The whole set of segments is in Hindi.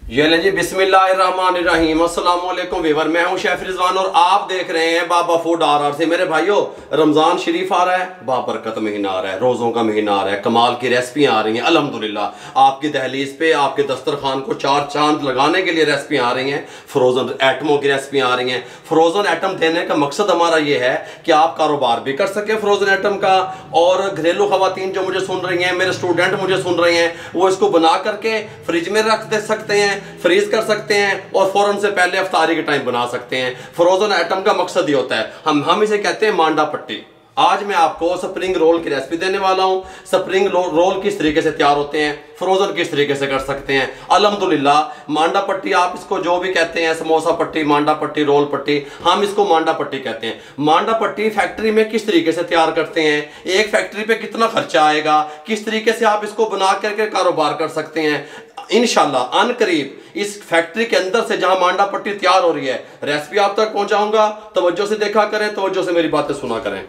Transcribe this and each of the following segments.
ये लें जी, बिस्मिल्लाहिर्रहमानिर्रहीम। अस्सलाम वालेकुम वीवर, मैं हूं शेफ रिजवान और आप देख रहे हैं बाबा फूड RR से। मेरे भाइयों, रमज़ान शरीफ आ रहा है, बाबरकत महीना आ रहा है, रोज़ों का महीना आ रहा है, कमाल की रेसिपियाँ आ रही हैं अल्हम्दुलिल्लाह। आपकी दहलीज पे, आपके दस्तरखान को चार चांद लगाने के लिए रेसिपियाँ आ रही हैं। फ्रोज़न आइटमों की रेसिपियाँ आ रही हैं। फ्रोज़न आइटम देने का मकसद हमारा ये है कि आप कारोबार भी कर सकें फ्रोज़न आइटम का, और घरेलू खवातीन जो मुझे सुन रही हैं, मेरे स्टूडेंट मुझे सुन रहे हैं, वो इसको बना करके फ्रिज में रख दे सकते हैं, फ्रीज कर सकते हैं और फौरन से पहले अफ्तारी के टाइम बना सकते हैं। फ्रोजन आइटम का मकसद ही होता है, हम इसे कहते हैं मांडा पट्टी। आज मैं आपको स्प्रिंग रोल की रेसिपी देने वाला हूं। स्प्रिंग रोल किस तरीके से तैयार होते हैं, फ्रोजन किस तरीके से कर सकते हैं अल्हम्दुलिल्लाह। मांडा पट्टी, आप इसको जो भी कहते हैं, समोसा पट्टी, मांडा पट्टी, रोल पट्टी, हम इसको मांडा पट्टी कहते हैं। मांडा पट्टी फैक्ट्री में किस तरीके से तैयार करते हैं, एक फैक्ट्री पे कितना खर्चा आएगा, किस तरीके से आप इसको बना करके कारोबार कर सकते हैं इंशाल्लाह अनकरीब इस फैक्ट्री के अंदर से जहां मांडा पट्टी तैयार हो रही है, रेसिपी आप तक पहुंचाऊंगा। तवज्जो से देखा करें, तवज्जो से मेरी बातें सुना करें।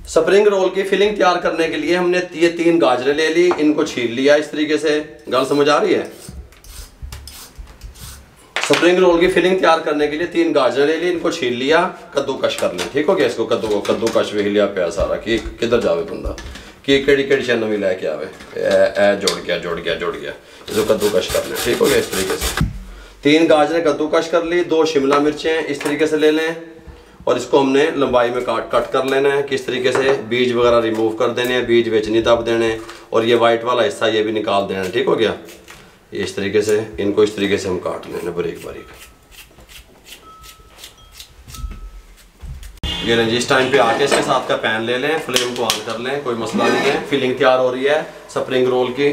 स्प्रिंग रोल की फिलिंग तैयार करने के लिए हमने ये 3 गाजरें ले ली, इनको छील लिया इस तरीके से। गल समझ आ रही है? स्प्रिंग रोल की फिलिंग तैयार करने के लिए 3 गाजरें ले ली, इनको छील लिया, कद्दूकश कर लें। ठीक हो गया? इसको कद्दूकश भी लिया पे सारा कि किधर जावे बंदा कि केड़ी चीज़ नवी लैके आवे, जुड़ गया इसको कद्दूकश कर लें। ठीक हो गया? इस तरीके से 3 गाजरें कद्दूकश कर ली। 2 शिमला मिर्चें इस तरीके से ले लें और इसको हमने लंबाई में कट कर लेना है। किस तरीके से बीज वगैरह रिमूव कर देने हैं, बीज बेच नहीं दब देने, और ये वाइट वाला हिस्सा ये भी निकाल देना। ठीक हो गया? इस तरीके से इनको इस तरीके से हम काट लेना बारीक बारीक। ये लें जी, इस टाइम पे आके इसके साथ का पैन ले लें, फ्लेम को ऑन कर लें, कोई मसला नहीं है। फिलिंग तैयार हो रही है स्प्रिंग रोल की।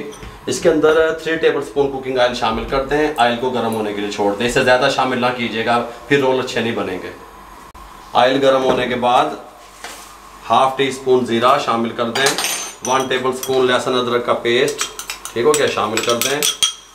इसके अंदर 3 टेबलस्पून कुकिंग ऑयल शामिल करते हैं। ऑयल को गर्म होने के लिए छोड़ दें, इससे ज़्यादा शामिल ना कीजिएगा, फिर रोल अच्छे नहीं बनेंगे। ऑयल गर्म होने के बाद 1/2 टीस्पून ज़ीरा शामिल कर दें, 1 टेबलस्पून लहसुन अदरक का पेस्ट, ठीक हो गया, शामिल कर दें।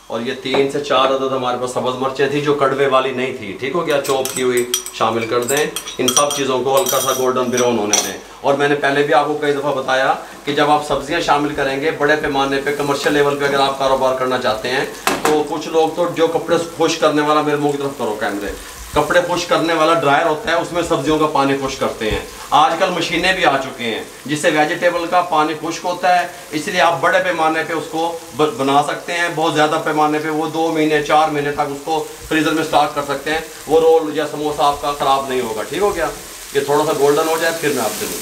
और ये 3 से 4 अदद हमारे पास सब्ज़ मिर्चें थी जो कड़वे वाली नहीं थी, ठीक हो गया, चॉप की हुई, शामिल कर दें। इन सब चीज़ों को हल्का सा गोल्डन ब्राउन होने दें। और मैंने पहले भी आपको कई दफ़ा बताया कि जब आप सब्जियां शामिल करेंगे बड़े पैमाने पे, कमर्शियल लेवल पे अगर आप कारोबार करना चाहते हैं, तो कुछ लोग तो जो कपड़े खुश करने वाला, मेरे मुंह की तरफ करो कैमरे, कपड़े खुश करने वाला ड्रायर होता है, उसमें सब्जियों का पानी खुश करते हैं। आजकल मशीनें भी आ चुकी हैं जिससे वेजिटेबल का पानी खुश्क होता है, इसलिए आप बड़े पैमाने पे उसको बना सकते हैं। बहुत ज़्यादा पैमाने पे वो 2 महीने 4 महीने तक उसको फ्रीज़र में स्टॉक कर सकते हैं। वो रोल या समोसा आपका ख़राब नहीं होगा। ठीक हो गया? ये थोड़ा सा गोल्डन हो जाए फिर मैं आपसे लूँ।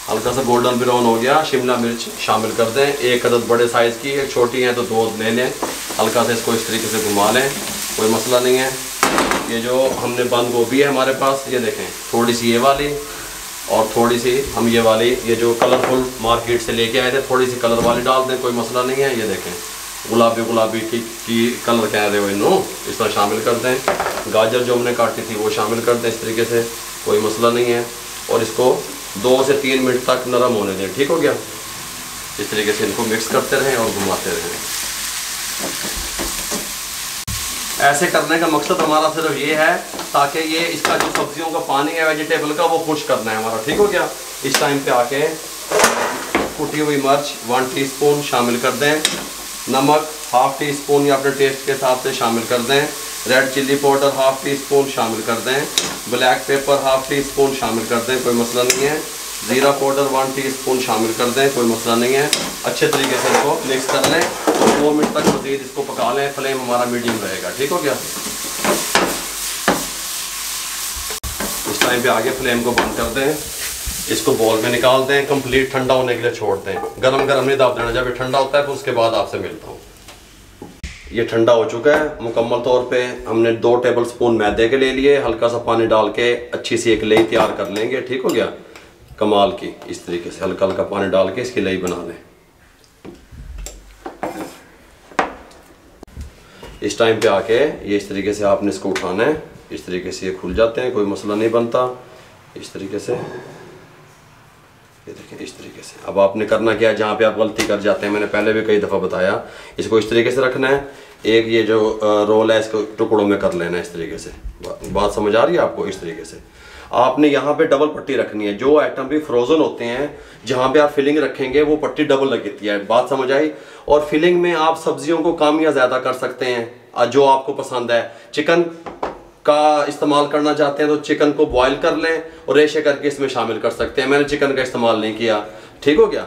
हल्का सा गोल्डन ब्राउन हो गया। शिमला मिर्च शामिल कर दें, 1 अदद बड़े साइज़ की, एक छोटी है तो 2 ले लें। हल्का सा इसको इस तरीके से घुमा लें, कोई मसला नहीं है। ये जो हमने बंद गोभी है हमारे पास, ये देखें, थोड़ी सी ये वाली और थोड़ी सी हम ये वाली, ये जो कलरफुल मार्केट से लेके आए थे, थोड़ी सी कलर वाली डाल दें, कोई मसला नहीं है। ये देखें, गुलाबी की कलर कह रहे हो इन्हों, इस तरह शामिल कर दें। गाजर जो हमने काटी थी वो शामिल कर दें इस तरीके से, कोई मसला नहीं है। और इसको 2 से 3 मिनट तक नरम होने दें। ठीक हो गया? इस तरीके से इनको मिक्स करते रहें और घुमाते रहें। ऐसे करने का मकसद हमारा सिर्फ ये है ताकि ये इसका जो सब्जियों का पानी है वेजिटेबल का, वो खुश करना है हमारा। ठीक हो गया? इस टाइम पे आके कुटी हुई मिर्च 1 टीस्पून शामिल कर दें, नमक 1/2 टीस्पून या अपने टेस्ट के हिसाब से शामिल कर दें, रेड चिल्ली पाउडर 1/2 टीस्पून शामिल कर दें, ब्लैक पेपर 1/2 टीस्पून शामिल कर दें, कोई मसला नहीं है। ज़ीरा पाउडर 1 टीस्पून शामिल कर दें, कोई मसला नहीं है। अच्छे तरीके से इसको मिक्स कर लें और 2 मिनट तक मज़ीद इसको पका लें। फ्लेम हमारा मीडियम रहेगा। ठीक हो गया? इस टाइम पे आगे फ्लेम को बंद कर दें, इसको बॉल में निकाल दें, कंप्लीट ठंडा होने के लिए छोड़ दें। गरम नहीं दाब देना, जब ये ठंडा होता है तो उसके बाद आपसे मिलता हूँ। ये ठंडा हो चुका है मुकम्मल तौर पे। हमने 2 टेबलस्पून मैदे के ले लिए, हल्का सा पानी डाल के अच्छी सी एक लेई तैयार कर लेंगे। ठीक हो गया? कमाल की, इस तरीके से हल्का हल्का पानी डाल के इसकी लेई बना लें। इस टाइम पे आके ये इस तरीके से आपने इसको उठाना है, इस तरीके से ये खुल जाते हैं, कोई मसला नहीं बनता। इस तरीके से ये देखें, इस तरीके से। अब आपने करना क्या है, जहाँ पे आप गलती कर जाते हैं, मैंने पहले भी कई दफ़ा बताया, इसको इस तरीके से रखना है। एक ये जो रोल है इसको टुकड़ों में कर लेना है इस तरीके से। बात समझ आ रही है आपको? इस तरीके से आपने यहाँ पे डबल पट्टी रखनी है। जो आइटम भी फ्रोजन होते हैं जहाँ पे आप फिलिंग रखेंगे वो पट्टी डबल लगती है। बात समझ आई। और फिलिंग में आप सब्जियों को कम या ज़्यादा कर सकते हैं जो आपको पसंद है। चिकन का इस्तेमाल करना चाहते हैं तो चिकन को बॉईल कर लें और रेशे करके इसमें शामिल कर सकते हैं। मैंने चिकन का इस्तेमाल नहीं किया। ठीक हो गया।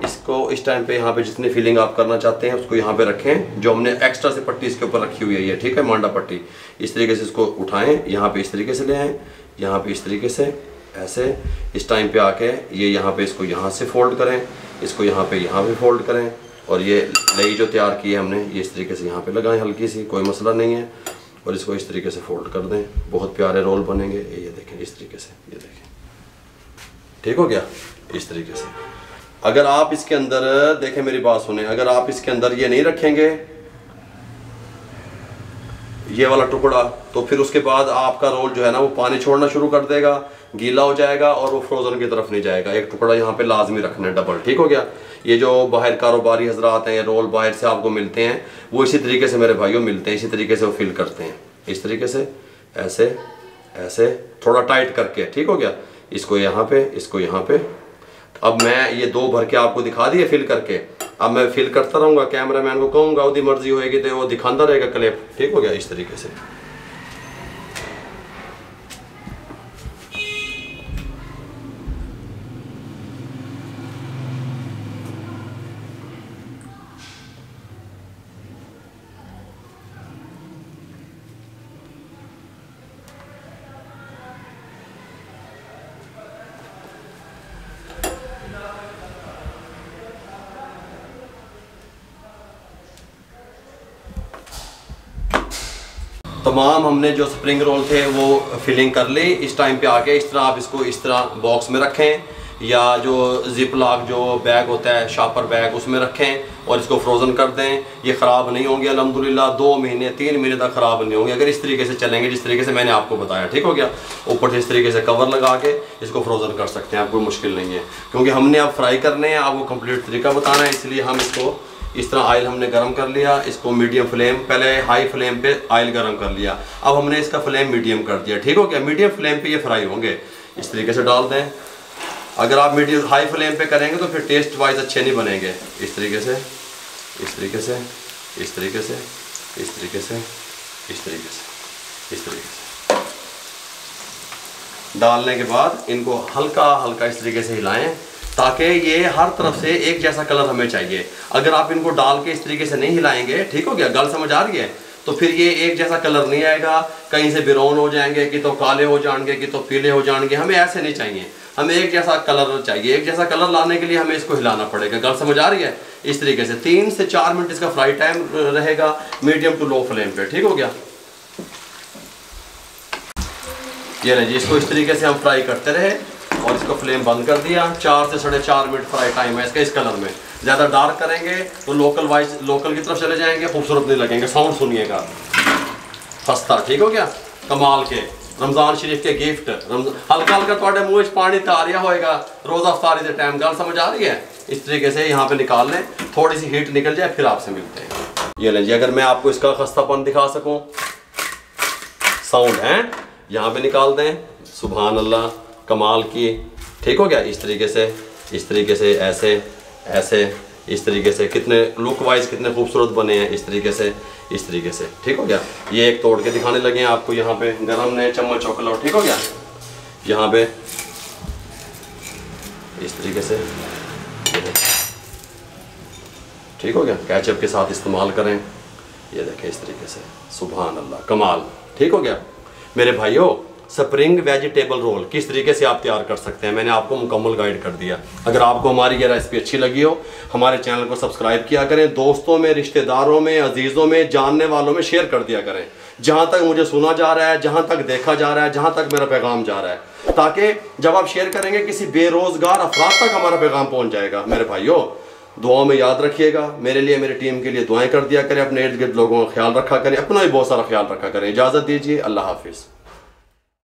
इसको इस टाइम पे यहाँ पे जितनी फिलिंग आप करना चाहते हैं उसको यहाँ पे रखें। जो हमने एक्स्ट्रा से पट्टी इसके ऊपर रखी हुई है ये, ठीक है, मांडा पट्टी, इस तरीके से इसको उठाएं, यहाँ पे इस तरीके से ले आएँ, यहाँ पे इस तरीके से ऐसे। इस टाइम पे आके ये यहाँ पे इसको यहाँ से फोल्ड करें, इसको यहाँ पे फोल्ड करें और ये लई जो तैयार की है हमने ये इस तरीके से यहाँ पे लगाएं हल्की सी, कोई मसला नहीं है। और इसको इस तरीके से फोल्ड कर दें, बहुत प्यारे रोल बनेंगे। ये देखें इस तरीके से, ये देखें, ठीक हो गया। इस तरीके से अगर आप इसके अंदर देखें, मेरी बात सुने, अगर आप इसके अंदर ये नहीं रखेंगे ये वाला टुकड़ा तो फिर उसके बाद आपका रोल जो है ना वो पानी छोड़ना शुरू कर देगा, गीला हो जाएगा और वो फ्रोजन की तरफ नहीं जाएगा। एक टुकड़ा यहाँ पे लाजमी रखना है डबल, ठीक हो गया। ये जो बाहर कारोबारी हजरात हैं, रोल बाहर से आपको मिलते हैं, वो इसी तरीके से मेरे भाइयों मिलते हैं, इसी तरीके से वो फिल करते हैं, इस तरीके से ऐसे ऐसे थोड़ा टाइट करके, ठीक हो गया। इसको यहाँ पे, इसको यहाँ पे। अब मैं ये दो भर के आपको दिखा दिए फिल करके। अब मैं फिल करता रहूँगा, कैमरामैन को कहूँगा उसकी मर्जी होएगी तो वो दिखाता रहेगा क्लिप, ठीक हो गया। इस तरीके से तमाम हमने जो स्प्रिंग रोल थे वो फिलिंग कर ली। इस टाइम पे आके इस तरह आप इसको इस तरह बॉक्स में रखें या जो जिप लॉक जो बैग होता है, शॉपर बैग, उसमें रखें और इसको फ्रोज़न कर दें। ये ख़राब नहीं होंगे अल्हम्दुलिल्लाह, 2 महीने 3 महीने तक ख़राब नहीं होंगे अगर इस तरीके से चलेंगे जिस तरीके से मैंने आपको बताया, ठीक हो गया। ऊपर से इस तरीके से कवर लगा के इसको फ्रोज़न कर सकते हैं आप, कोई मुश्किल नहीं है। क्योंकि हमने अब फ्राई करने हैं, आपको कंप्लीट तरीका बताना है, इसलिए हम इसको इस तरह ऑयल हमने गरम कर लिया। इसको मीडियम फ्लेम, पहले हाई फ्लेम पे ऑयल गरम कर लिया, अब हमने इसका फ्लेम मीडियम कर दिया, ठीक हो गया। मीडियम फ्लेम पे ये फ्राई होंगे, इस तरीके से डाल दें। अगर आप मीडियम हाई फ्लेम पे करेंगे तो फिर टेस्ट वाइज अच्छे नहीं बनेंगे। इस तरीके से, इस तरीके से, इस तरीके से, इस तरीके से, इस तरीके से, इस तरीके से डालने के बाद इनको हल्का हल्का इस तरीके से हिलाएं ताकि ये हर तरफ से एक जैसा कलर हमें चाहिए। अगर आप इनको डाल के इस तरीके से नहीं हिलाएंगे, ठीक हो गया, गल समझ आ रही है, तो फिर ये एक जैसा कलर नहीं आएगा, कहीं से ब्राउन हो जाएंगे, कि तो काले हो जाएंगे, कि तो पीले हो जाएंगे। हमें ऐसे नहीं चाहिए, हमें एक जैसा कलर चाहिए। एक जैसा कलर लाने के लिए हमें इसको हिलाना पड़ेगा, गल समझ आ रही है। इस तरीके से 3 से 4 मिनट इसका फ्राई टाइम रहेगा, मीडियम टू लो फ्लेम पे, ठीक हो गया। ये नहीं जी, इसको इस तरीके से हम फ्राई करते रहे और इसको फ्लेम बंद कर दिया। 4 से 4.5 मिनट फ्राई टाइम है इसका इस कलर में। ज़्यादा डार्क करेंगे तो लोकल की तरफ चले जाएंगे, खूबसूरत नहीं लगेंगे। साउंड सुनिएगा, सस्ता, ठीक हो गया, कमाल के रमज़ान शरीफ के गिफ्ट। हल्का हल्का थोड़े मुँह पानी तारिया होएगा रोज़ा अफ्तारी के टाइम, गल समझ आ रही है। इस तरीके से यहाँ पे निकाल लें, थोड़ी सी हीट निकल जाए फिर आपसे मिलते हैं। ये लें जी, अगर मैं आपको इसका खस्तापन दिखा सकूँ, साउंड है, यहाँ पे निकाल दें, सुभान अल्लाह, कमाल की, ठीक हो गया। इस तरीके से, इस तरीके से, ऐसे ऐसे, इस तरीके से, कितने लुक वाइज कितने खूबसूरत बने हैं, इस तरीके से, इस तरीके से, ठीक हो गया। ये एक तोड़ के दिखाने लगे हैं आपको, यहाँ पे गरम ने चम्मच चौकला, ठीक हो गया। यहाँ पे इस तरीके से, ठीक हो गया, केचप के साथ इस्तेमाल करें। ये देखें इस तरीके से, सुभान अल्लाह, कमाल, ठीक हो गया। मेरे भाइयों, स्प्रिंग वेजिटेबल रोल किस तरीके से आप तैयार कर सकते हैं मैंने आपको मुकम्मल गाइड कर दिया। अगर आपको हमारी ये रेसिपी अच्छी लगी हो, हमारे चैनल को सब्सक्राइब किया करें, दोस्तों में, रिश्तेदारों में, अजीज़ों में, जानने वालों में शेयर कर दिया करें। जहाँ तक मुझे सुना जा रहा है, जहाँ तक देखा जा रहा है, जहाँ तक मेरा पैगाम जा रहा है, ताकि जब आप शेयर करेंगे किसी बेरोज़गार अफराद तक हमारा पैगाम पहुँच जाएगा। मेरे भाइयों, दुआओं में याद रखिएगा, मेरे लिए, मेरी टीम के लिए दुआएं कर दिया करें, अपने इर्द गिर्द लोगों का ख्याल रखा करें, अपना भी बहुत सारा ख्याल रखा करें। इजाज़त दीजिए, अल्लाह हाफिज़।